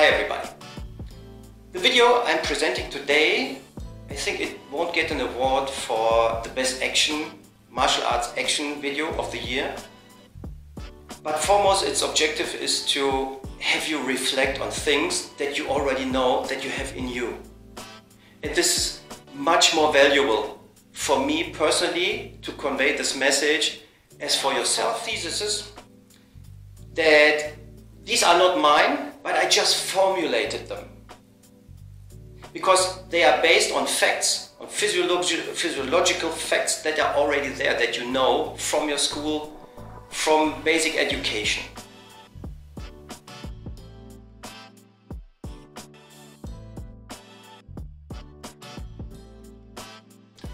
Hi everybody. The video I'm presenting today, I think it won't get an award for the best martial arts action video of the year. But foremost, its objective is to have you reflect on things that you already know that you have in you. And this is much more valuable for me personally to convey this message as for yourself. Theses that these are not mine, but I just formulated them. Because they are based on facts, on physiological facts that are already there, that you know from your school, from basic education.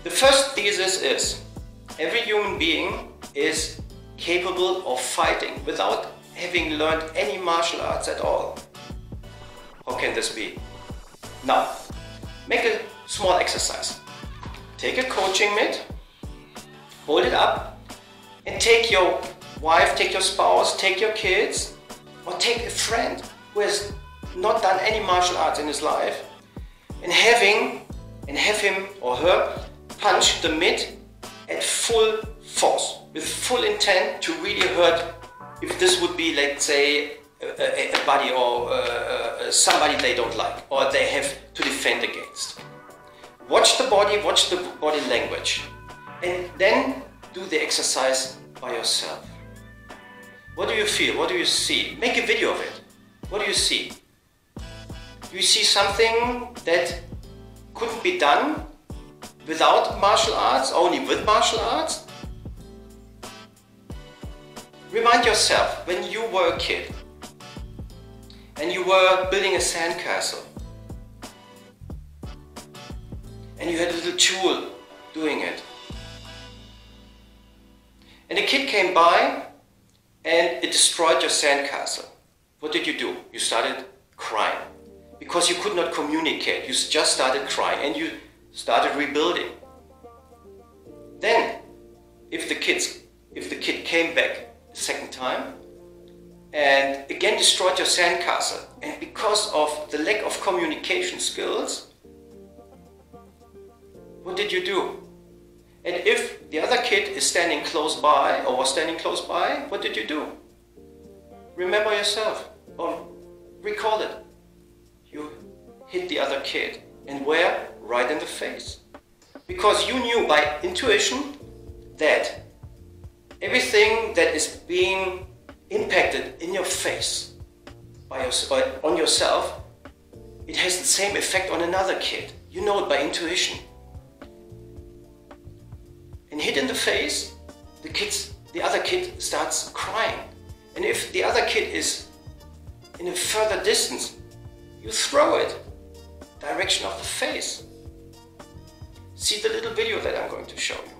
The first thesis is, every human being is capable of fighting without having learned any martial arts at all. How can this be? Now, make a small exercise. Take a coaching mitt, hold it up, and take your wife, take your spouse, take your kids, or take a friend who has not done any martial arts in his life, and have him or her punch the mitt at full force, with full intent to really hurt. If this would be, let's say, a buddy or somebody they don't like or they have to defend against. Watch the body language, and then do the exercise by yourself. What do you feel? What do you see? Make a video of it. What do you see? Do you see something that couldn't be done without martial arts, only with martial arts? Remind yourself when you were a kid and you were building a sandcastle and you had a little tool doing it. And a kid came by and it destroyed your sandcastle. What did you do? You started crying because you could not communicate. You just started crying and you started rebuilding. Then, if the kid came back a second time and again destroyed your sandcastle, and because of the lack of communication skills, what did you do? And if the other kid is standing close by or was standing close by, what did you do? Remember yourself or recall it. You hit the other kid, and where? Right in the face. Because you knew by intuition that everything that is being impacted in your face on yourself, it has the same effect on another kid. You know it by intuition. And hit in the face, the other kid starts crying. And if the other kid is in a further distance, you throw it direction of the face. See the little video that I'm going to show you.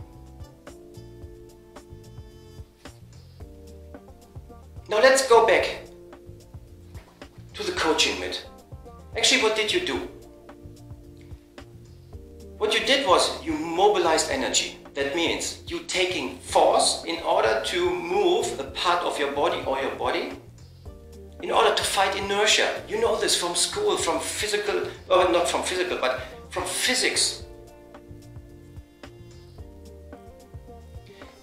Now let's go back to the coaching mitt. Actually, what did you do? What you did was you mobilized energy. That means you taking force in order to move a part of your body or your body in order to fight inertia. You know this from school, from physical, or not from physical, but from physics.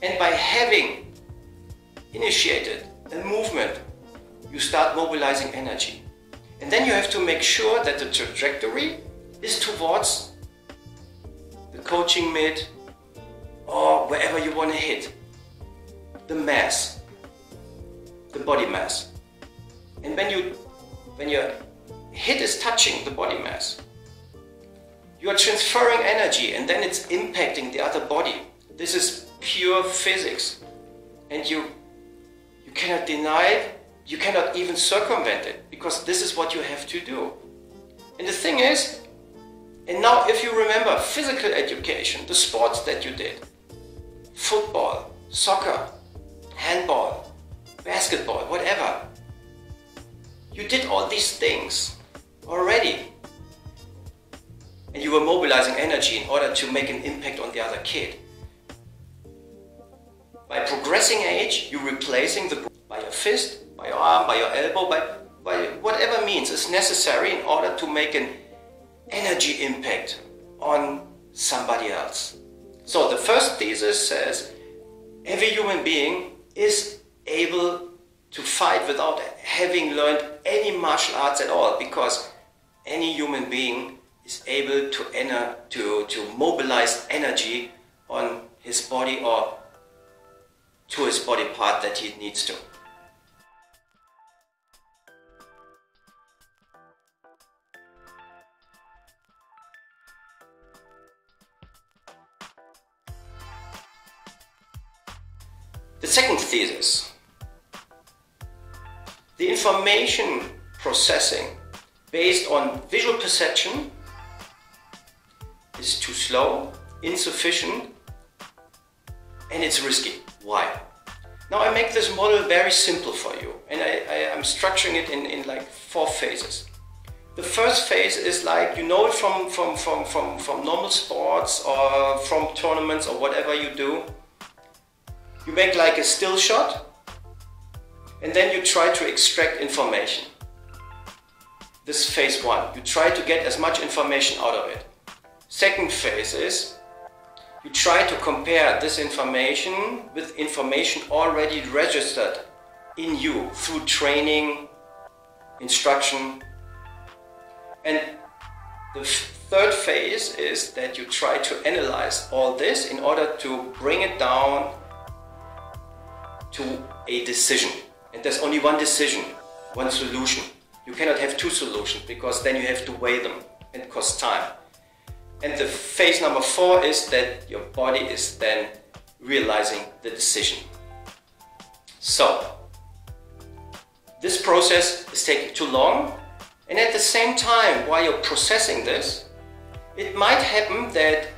And by having initiated a movement, you start mobilizing energy. And then you have to make sure that the trajectory is towards the coaching mitt or wherever you want to hit. The mass, the body mass. And when your hit is touching the body mass, you are transferring energy, and then it's impacting the other body. This is pure physics, and you cannot deny it, you cannot even circumvent it, because this is what you have to do. And the thing is, and now if you remember physical education, the sports that you did, football, soccer, handball, basketball, whatever, you did all these things already. And you were mobilizing energy in order to make an impact on the other kid. By progressing age, you're replacing the by your fist, by your arm, by your elbow, by by whatever means is necessary in order to make an energy impact on somebody else. So the first thesis says every human being is able to fight without having learned any martial arts at all, because any human being is able to mobilize energy on his body or to his body part that he needs to. The second thesis: the information processing based on visual perception is too slow, insufficient, and it's risky. Why? Now I make this model very simple for you, and I'm structuring it in like 4 phases. The first phase is like, you know it from normal sports or from tournaments or whatever you do. You make like a still shot, and then you try to extract information. This is phase 1. You try to get as much information out of it. Second phase is you try to compare this information with information already registered in you through training, instruction. And the third phase is that you try to analyze all this in order to bring it down to a decision. And there's only one decision, one solution. You cannot have 2 solutions, because then you have to weigh them and it costs time. And the phase number 4 is that your body is then realizing the decision. So this process is taking too long, and at the same time, while you're processing this, it might happen that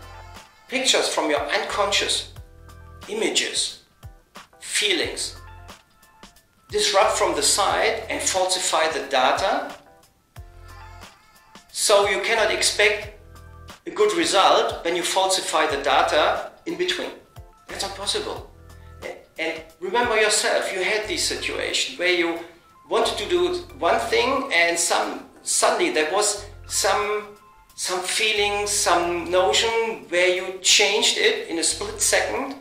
pictures from your unconscious, images, feelings, disrupt from the side and falsify the data. So you cannot expect a good result when you falsify the data in between. That's not possible. And remember yourself, you had this situation where you wanted to do one thing, and suddenly there was some feeling, some notion where you changed it in a split second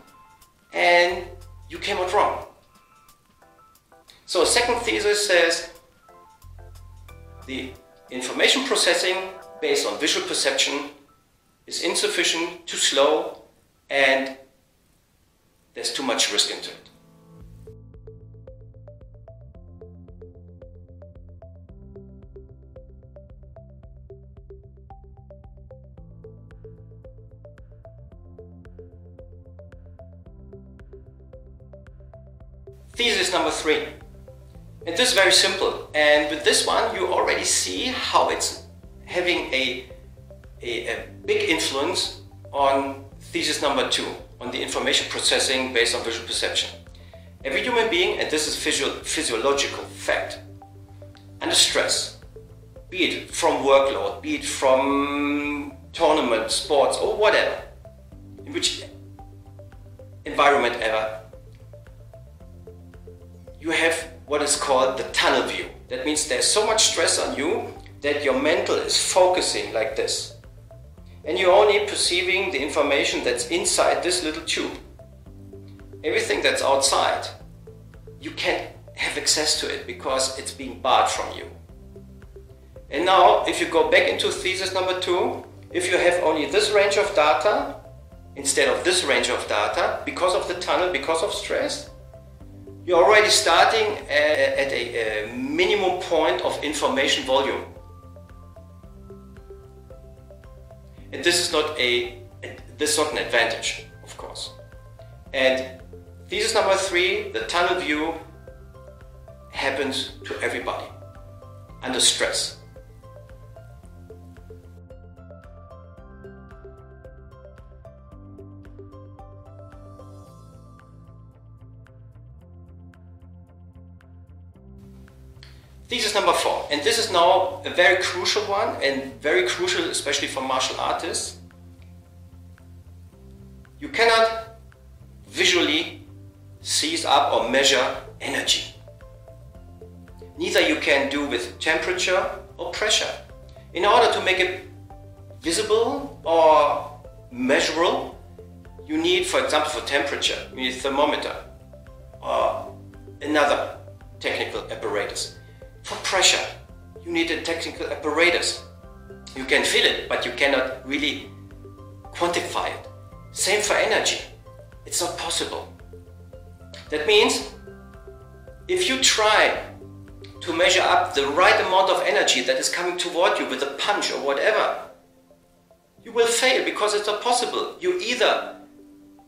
and you came out wrong. So second thesis says the information processing based on visual perception is insufficient, too slow, and there's too much risk into it. Thesis number 3. And this is very simple, and with this one you already see how it's having a big influence on thesis number 2, on the information processing based on visual perception. Every human being, and this is physiological fact, under stress, be it from workload, be it from tournament, sports, or whatever, in which environment ever, you have what is called the tunnel view. That means there's so much stress on you that your mental is focusing like this. And you're only perceiving the information that's inside this little tube. Everything that's outside, you can't have access to it because it's being barred from you. And now, if you go back into thesis number 2, if you have only this range of data instead of this range of data, because of the tunnel, because of stress, you're already starting at a minimum point of information volume. And this is not an advantage, of course. And thesis number 3, the tunnel view happens to everybody under stress. Thesis number 4, and this is now a very crucial one, and very crucial especially for martial artists. You cannot visually seize up or measure energy. neither you can do with temperature or pressure. In order to make it visible or measurable, you need, for example, for temperature, you need a thermometer or another technical apparatus. For pressure, you need a technical apparatus. You can feel it, but you cannot really quantify it. Same for energy. It's not possible. That means if you try to measure up the right amount of energy that is coming toward you with a punch or whatever, you will fail because it's not possible. You're either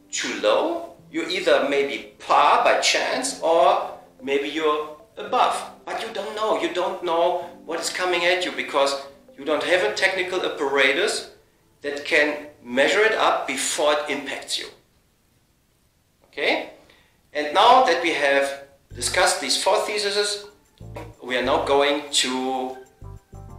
too low, you're either maybe par by chance, or maybe you're above. But you don't know. You don't know what is coming at you because you don't have a technical apparatus that can measure it up before it impacts you. Okay? And now that we have discussed these 4 theses, we are now going to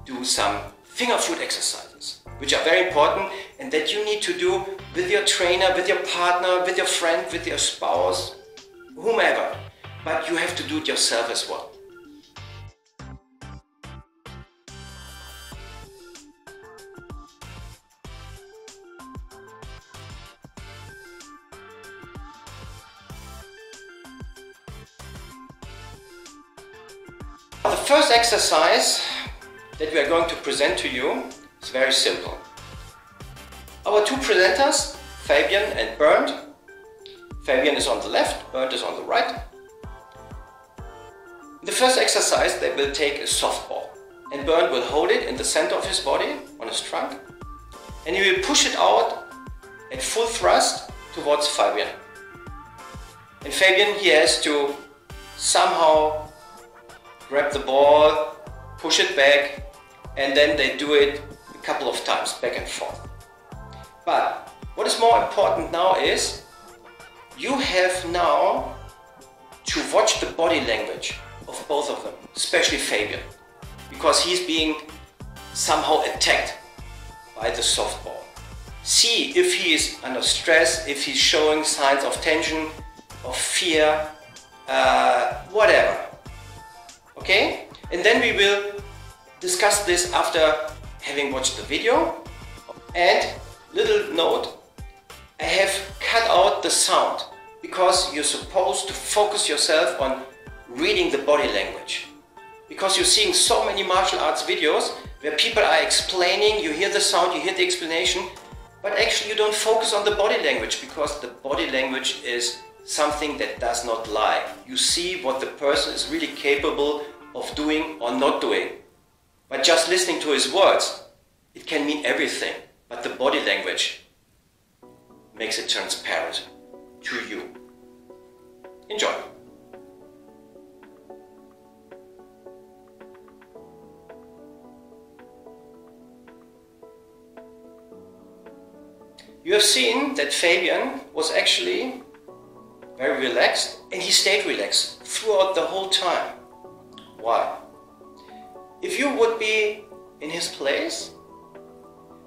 do some finger food exercises, which are very important and that you need to do with your trainer, with your partner, with your friend, with your spouse, whomever. But you have to do it yourself as well. The first exercise that we are going to present to you is very simple. Our 2 presenters, Fabian and Bernd. Fabian is on the left, Bernd is on the right. In the first exercise they will take a softball and Bernd will hold it in the center of his body, on his trunk, and he will push it out at full thrust towards Fabian. And Fabian, he has to somehow grab the ball, push it back, and then they do it a couple of times, back and forth. But what is more important now is you have now to watch the body language of both of them, especially Fabian, because he's being somehow attacked by the softball. See if he is under stress, if he's showing signs of tension, of fear, whatever. Okay? And then we will discuss this after having watched the video. And little note, I have cut out the sound because you're supposed to focus yourself on reading the body language. Because you're seeing so many martial arts videos where people are explaining, you hear the sound, you hear the explanation, but actually you don't focus on the body language because the body language is something that does not lie. You see what the person is really capable of doing or not doing. But just listening to his words, it can mean everything. But the body language makes it transparent to you. Enjoy. You have seen that Fabian was actually very relaxed, and he stayed relaxed throughout the whole time. Why? If you would be in his place,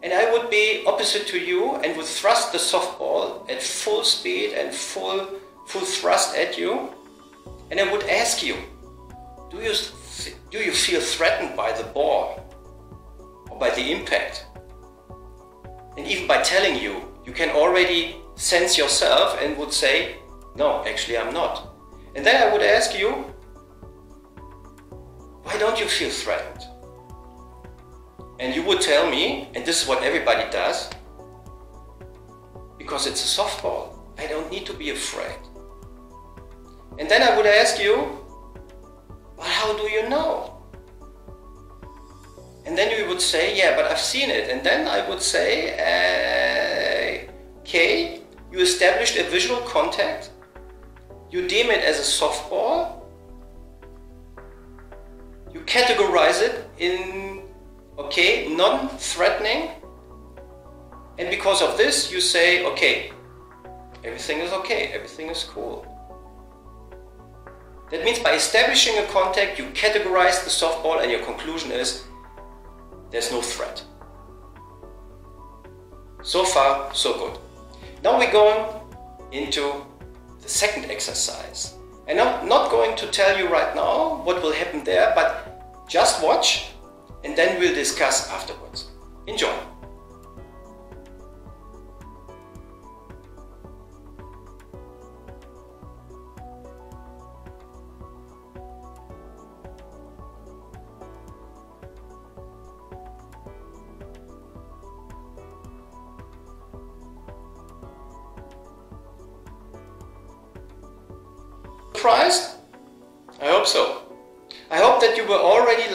and I would be opposite to you and would thrust the softball at full speed and full thrust at you, and I would ask you, do you feel threatened by the ball or by the impact? And even by telling you, you can already sense yourself and would say, no, actually I'm not. And then I would ask you, why don't you feel threatened? And you would tell me, and this is what everybody does, because it's a softball, I don't need to be afraid. And then I would ask you, well, how do you know? And then you would say, yeah, but I've seen it. And then I would say, okay, you established a visual contact, you deem it as a softball, you categorize it in, okay, non-threatening, and because of this you say, okay, everything is okay, everything is cool. That means by establishing a contact, you categorize the softball and your conclusion is, there's no threat. So far, so good. Now we're going into the second exercise. And I'm not going to tell you right now what will happen there, but just watch and then we'll discuss afterwards. Enjoy! Surprised? I hope so. I hope that you were already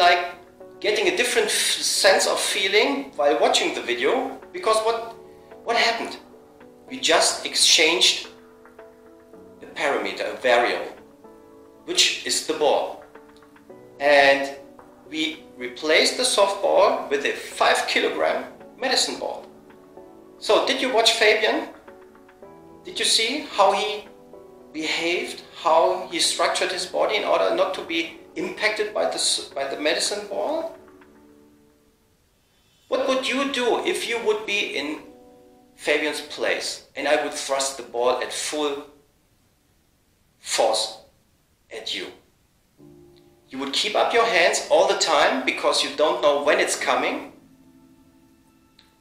getting a different sense of feeling while watching the video, because what happened? We just exchanged a parameter, a variable, which is the ball. And we replaced the softball with a 5 kilogram medicine ball. So did you watch Fabian? Did you see how he behaved, how he structured his body in order not to be impacted by the medicine ball? What would you do if you would be in Fabian's place and I would thrust the ball at full force at you? You would keep up your hands all the time because you don't know when it's coming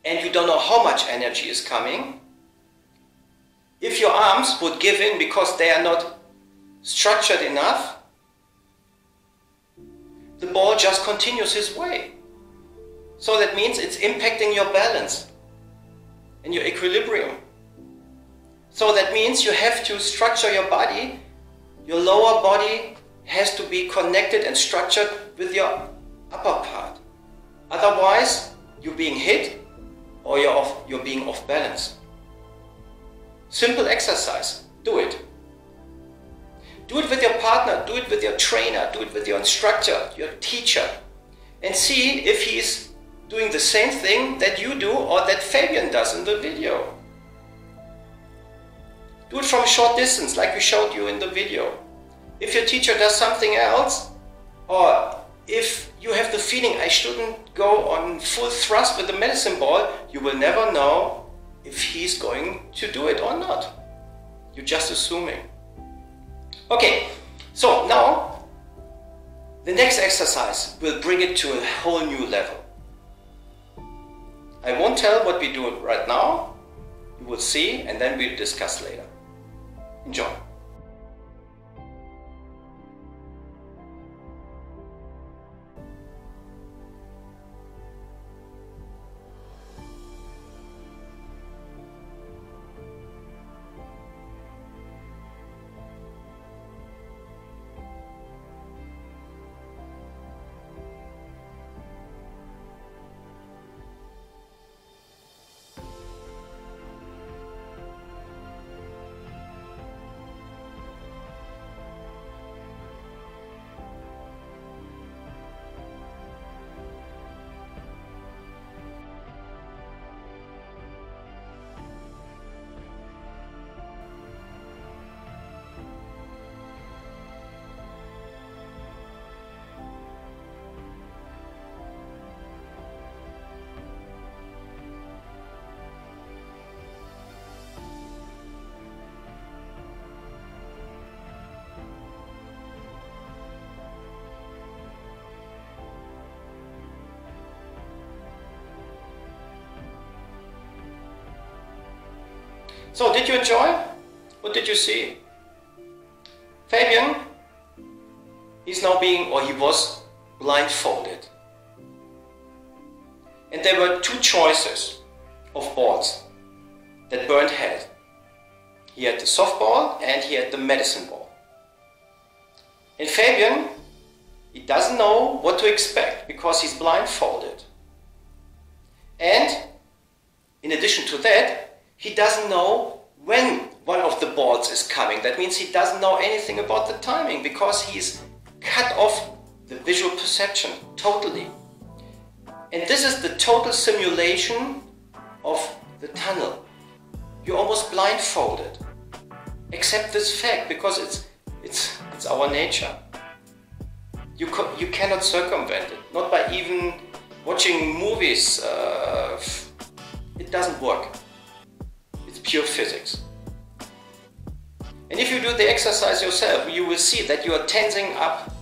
and you don't know how much energy is coming. If your arms would give in because they are not structured enough, the ball just continues his way. So that means it's impacting your balance and your equilibrium. So that means you have to structure your body. Your lower body has to be connected and structured with your upper part. Otherwise, you're being hit or you're being off balance. Simple exercise. Do it. Do it with your partner, do it with your trainer, do it with your instructor, your teacher, and see if he's doing the same thing that you do or that Fabian does in the video. Do it from a short distance like we showed you in the video. If your teacher does something else, or if you have the feeling I shouldn't go on full thrust with the medicine ball, you will never know if he's going to do it or not. You're just assuming. Okay, so now the next exercise will bring it to a whole new level. I won't tell what we do right now. You will see and then we'll discuss later. Enjoy. So, did you enjoy? What did you see? Fabian, he's now he was blindfolded. And there were two choices of balls that Bernd had. He had the softball and he had the medicine ball. And Fabian, he doesn't know what to expect because he's blindfolded. And in addition to that, he doesn't know when one of the balls is coming. That means he doesn't know anything about the timing because he's cut off the visual perception totally. And this is the total simulation of the tunnel. You're almost blindfolded. Accept this fact because it's our nature. You cannot circumvent it, not by even watching movies. It doesn't work. It's pure physics. And And if you do the exercise yourself, you will see that you are tensing up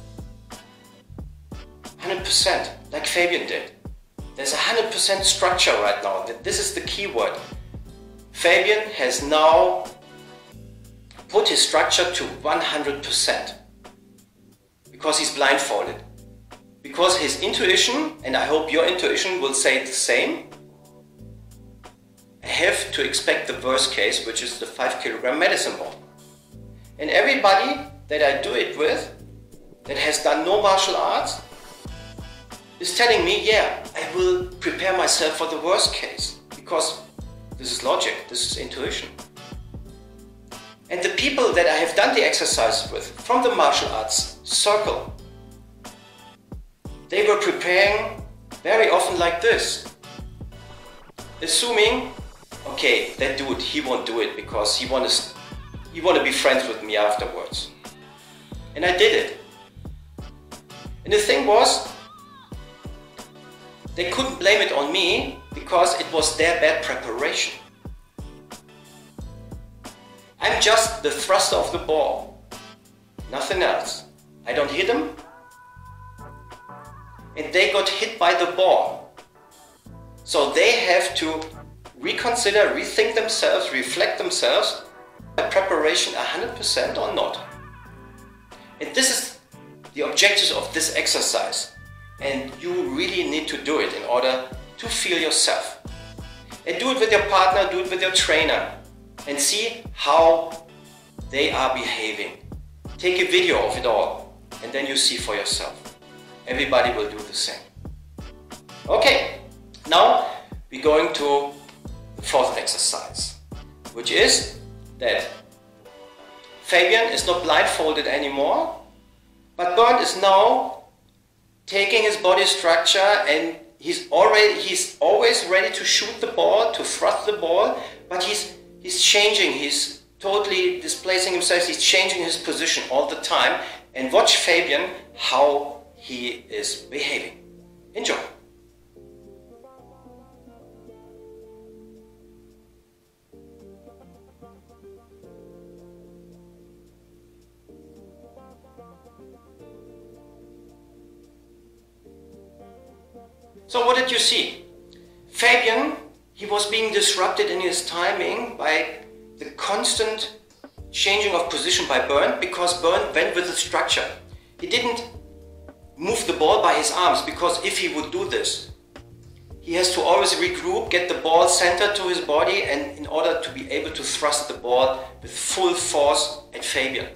100%, like Fabian did. There's 100% structure right now. This is the key word. Fabian has now put his structure to 100% because he's blindfolded. Because his intuition, and I hope your intuition will say the same, I have to expect the worst case, which is the 5 kilogram medicine ball. And everybody that I do it with, that has done no martial arts, is telling me, yeah, I will prepare myself for the worst case, because this is logic, this is intuition. And the people that I have done the exercise with from the martial arts circle, they were preparing very often like this, assuming, okay, that dude, he won't do it because he want to be friends with me afterwards. And I did it. And the thing was, they couldn't blame it on me because it was their bad preparation. I'm just the thruster of the ball, nothing else. I don't hit them, and they got hit by the ball. So they have to reconsider, rethink themselves, reflect themselves, preparation 100% or not. And this is the objectives of this exercise. And you really need to do it in order to feel yourself. And do it with your partner, do it with your trainer, and see how they are behaving. Take a video of it all, and then you see for yourself. Everybody will do the same. Okay, now we're going to the fourth exercise, which is that Fabian is not blindfolded anymore, but Bernd is now taking his body structure, and he's always ready to shoot the ball, to thrust the ball, but he's changing, he's totally displacing himself, he's changing his position all the time. And watch Fabian how he is behaving. Enjoy. So what did you see? Fabian, he was being disrupted in his timing by the constant changing of position by Bernd, because Bernd went with the structure. He didn't move the ball by his arms, because if he would do this, he has to always regroup, get the ball centered to his body, and in order to be able to thrust the ball with full force at Fabian.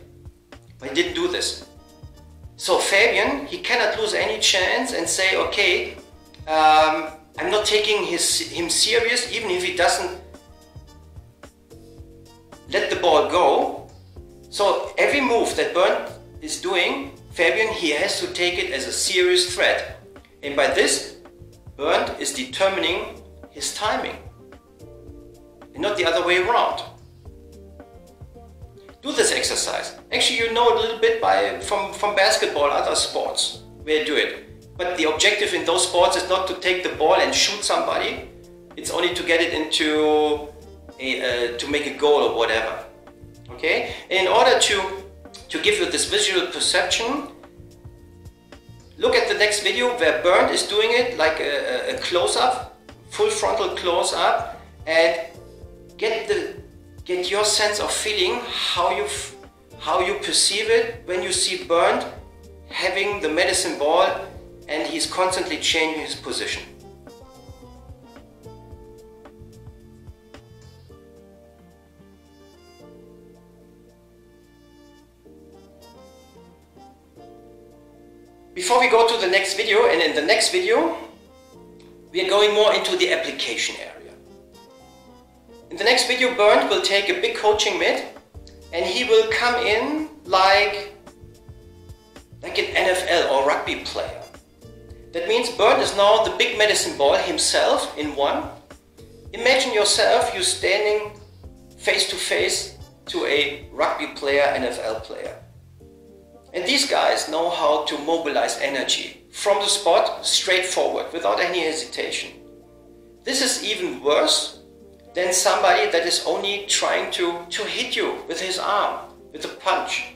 But he didn't do this. So Fabian, he cannot lose any chance and say, okay, I'm not taking him serious, even if he doesn't let the ball go. So every move that Bernd is doing, Fabian, he has to take it as a serious threat. And by this, Bernd is determining his timing, and not the other way around. Do this exercise. Actually, you know a little bit from basketball, other sports, where you do it. But the objective in those sports is not to take the ball and shoot somebody. It's only to get it into to make a goal or whatever. Okay? And in order to give you this visual perception, look at the next video where Bernd is doing it like a close-up, full frontal close-up, and get your sense of feeling how you perceive it when you see Bernd having the medicine ball and he's constantly changing his position. Before we go to the next video, and in the next video, we are going more into the application area. In the next video, Bernd will take a big coaching mitt and he will come in like an NFL or rugby player. That means Bernd is now the big medicine ball himself in one. Imagine yourself, you standing face to face to a rugby player, NFL player. And these guys know how to mobilize energy from the spot straight forward without any hesitation. This is even worse than somebody that is only trying to hit you with his arm. with a punch,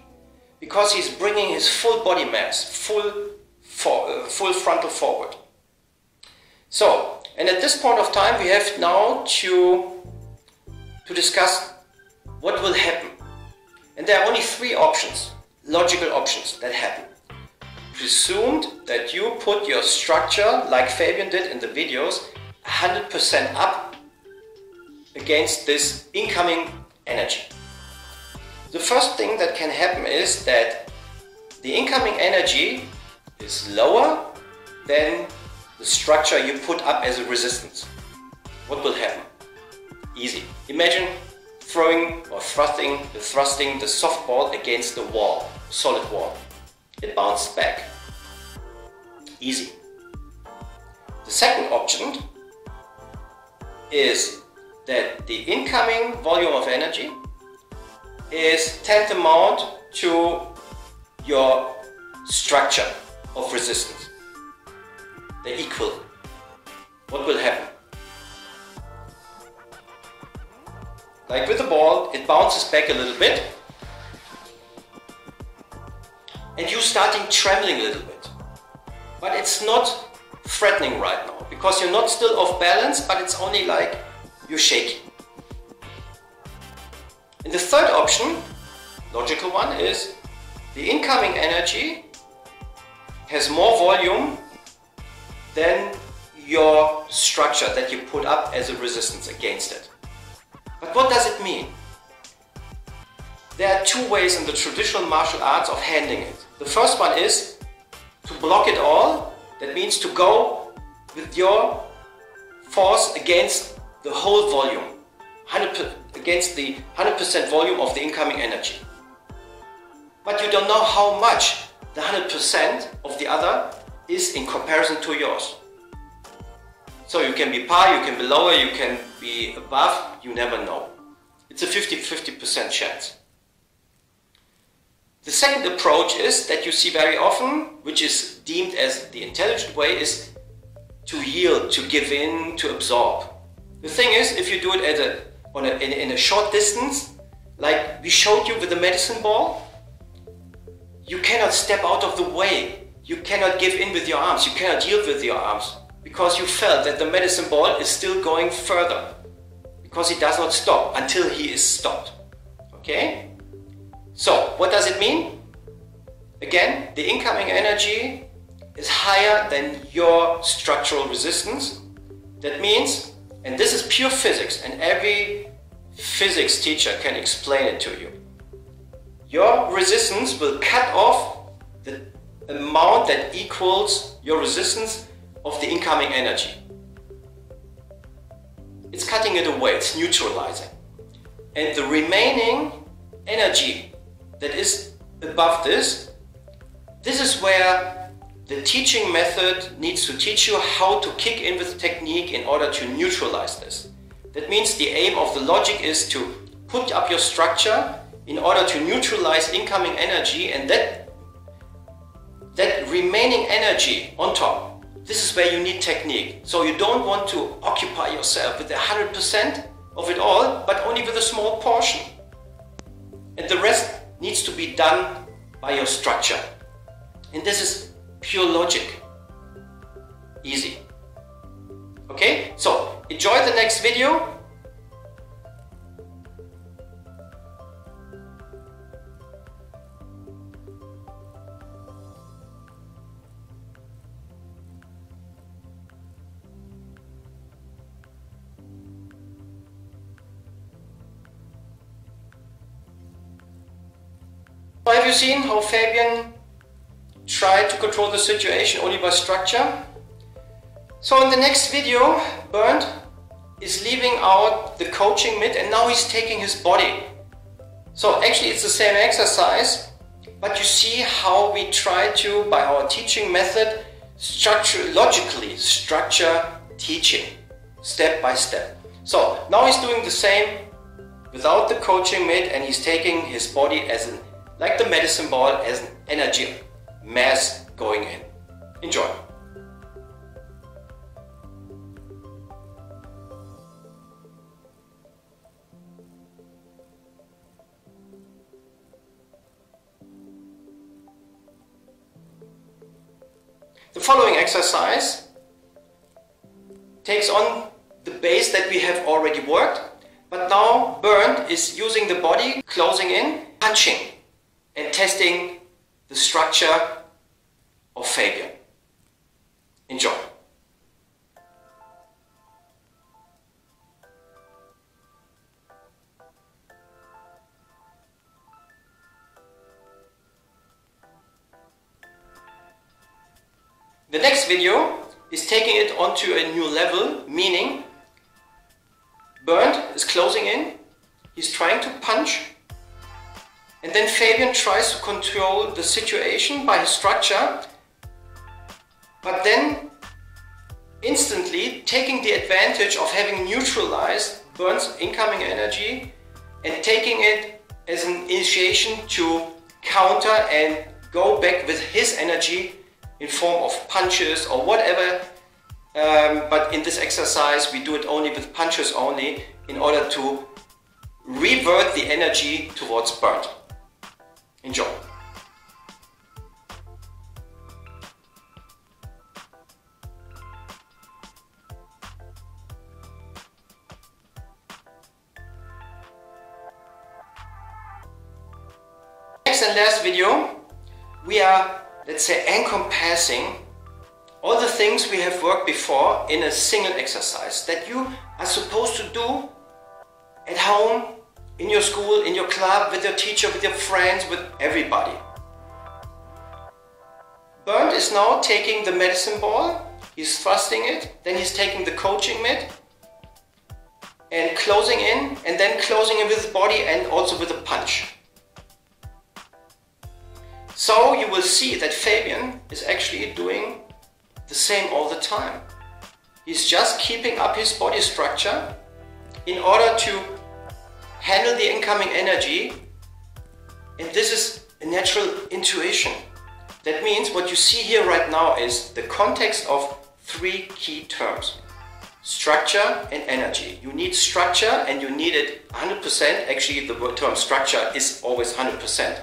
because he's bringing his full body mass, full frontal forward. So, and at this point of time we have now to discuss what will happen. And there are only three options, logical options that happen. Presumed that you put your structure, like Fabian did in the videos, 100% up against this incoming energy. The first thing that can happen is that the incoming energy is lower than the structure you put up as a resistance. What will happen? Easy. Imagine throwing or thrusting the softball against the wall, solid wall. It bounces back. Easy. The second option is that the incoming volume of energy is tantamount to your structure of resistance. They're equal. What will happen? Like with the ball, it bounces back a little bit and you're starting trembling a little bit. But it's not threatening right now because you're not still off balance, but it's only like you're shaking. And the third option, logical one, is the incoming energy has more volume than your structure that you put up as a resistance against it. But what does it mean? There are two ways in the traditional martial arts of handling it. The first one is to block it all. That means to go with your force against the whole volume, against the 100% volume of the incoming energy. But you don't know how much the 100% of the other is in comparison to yours. So you can be par, you can be lower, you can be above, you never know. It's a 50-50% chance. The second approach is that you see very often, which is deemed as the intelligent way, is to yield, to give in, to absorb. The thing is, if you do it in a short distance, like we showed you with the medicine ball, you cannot step out of the way. You cannot give in with your arms, you cannot yield with your arms, because you felt that the medicine ball is still going further, because he does not stop until he is stopped. Okay? So, what does it mean? Again, the incoming energy is higher than your structural resistance. That means, and this is pure physics, and every physics teacher can explain it to you. Your resistance will cut off the amount that equals your resistance of the incoming energy. It's cutting it away, it's neutralizing. And the remaining energy that is above this is where the teaching method needs to teach you how to kick in with technique in order to neutralize this. That means the aim of the logic is to put up your structure in order to neutralize incoming energy, and that remaining energy on top, this is where you need technique. So you don't want to occupy yourself with 100% of it all, but only with a small portion. And the rest needs to be done by your structure. And this is pure logic. Easy. Okay? So, enjoy the next video. Have you seen how Fabian tried to control the situation only by structure? So in the next video, Bernd is leaving out the coaching mitt and now he's taking his body. So actually it's the same exercise, but you see how we try to, by our teaching method, logically structure teaching, step by step. So now he's doing the same without the coaching mitt, and he's taking his body as like the medicine ball, as an energy mass going in. Enjoy. The following exercise takes on the base that we have already worked, but now Bernd is using the body, closing in, punching and testing the structure of Fabian. Enjoy. The next video is taking it onto a new level, meaning Bernd is closing in, he's trying to punch, and then Fabian tries to control the situation by his structure, but then instantly taking the advantage of having neutralized Bernd's incoming energy and taking it as an initiation to counter and go back with his energy in form of punches or whatever, but in this exercise we do it only with punches only in order to revert the energy towards Bernd. Enjoy. Next and last video, we are, let's say, encompassing all the things we have worked before in a single exercise that you are supposed to do at home, in your school, in your club, with your teacher, with your friends, with everybody. Bernd is now taking the medicine ball, he's thrusting it, then he's taking the coaching mitt and closing in, and then closing in with his body and also with a punch. So you will see that Fabian is actually doing the same all the time. He's just keeping up his body structure in order to handle the incoming energy, and this is a natural intuition. That means what you see here right now is the context of three key terms: structure and energy. You need structure, and you need it 100%. Actually, the term structure is always 100%.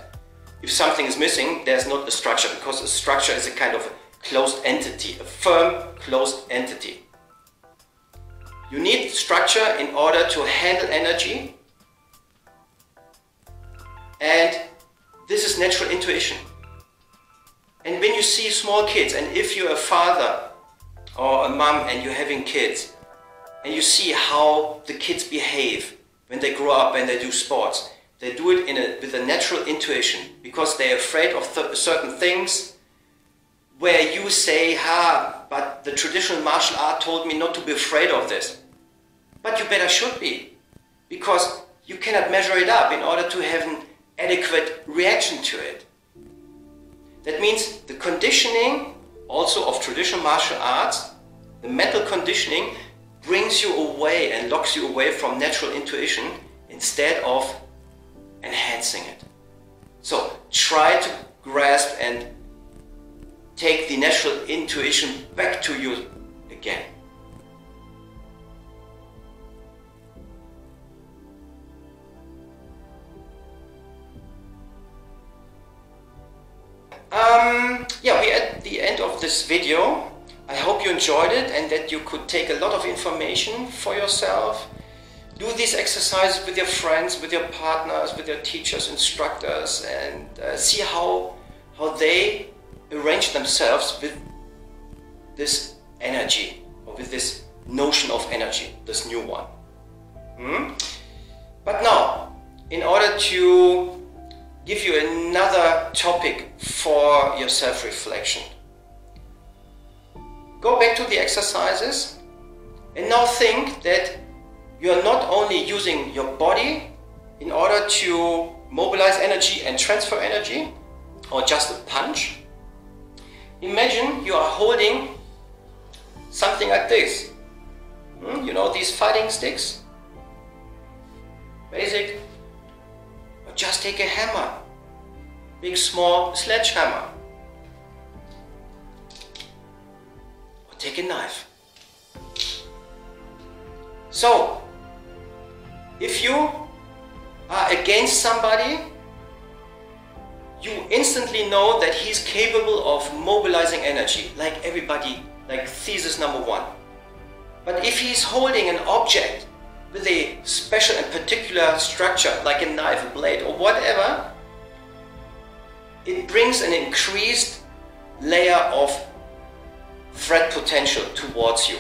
If something is missing, there's not a structure, because a structure is a kind of closed entity, a firm closed entity. You need structure in order to handle energy, and this is natural intuition. And when you see small kids, and if you're a father or a mom and you're having kids, and you see how the kids behave when they grow up, when they do sports, they do it with a natural intuition, because they're afraid of certain things where you say, but the traditional martial art told me not to be afraid of this. But you better should be, because you cannot measure it up in order to have an adequate reaction to it. That means the conditioning also of traditional martial arts, the mental conditioning, brings you away and locks you away from natural intuition instead of enhancing it. So try to grasp and take the natural intuition back to you again. Yeah, we're at the end of this video. I hope you enjoyed it and that you could take a lot of information for yourself. Do these exercises with your friends, with your partners, with your teachers, instructors, and see how they arrange themselves with this energy, or with this notion of energy, this new one. But now, in order to give you another topic for your self-reflection, go back to the exercises and now think that you are not only using your body in order to mobilize energy and transfer energy, or just a punch. Imagine you are holding something like this. You know, these fighting sticks? Basic. Or just take a hammer, big, small sledgehammer. Or take a knife. So, if you are against somebody, you instantly know that he's capable of mobilizing energy, like everybody, like thesis number 1. But if he's holding an object with a special and particular structure, like a knife, a blade, or whatever, it brings an increased layer of threat potential towards you.